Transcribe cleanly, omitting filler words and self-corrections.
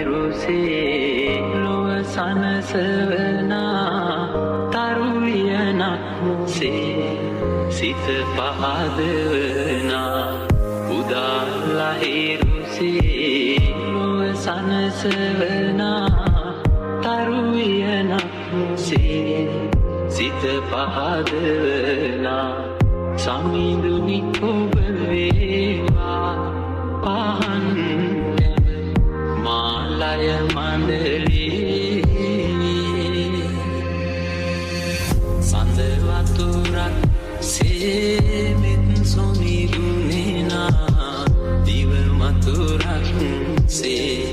උදාලහිරුසේ ලොව සනසවනා තරුවියනක් සේ සිත පහදවනා උදාලහිරුසේ ලොව සනසවනා තරුවියනක් සේ සිත පහදවනා සමිඳුනි ඔබ වේවා පහන් මාලය මණ්ඩලේ සඳ වතුරක් සේමෙත් සොනිදුනේනා දිව මතුරක් සේ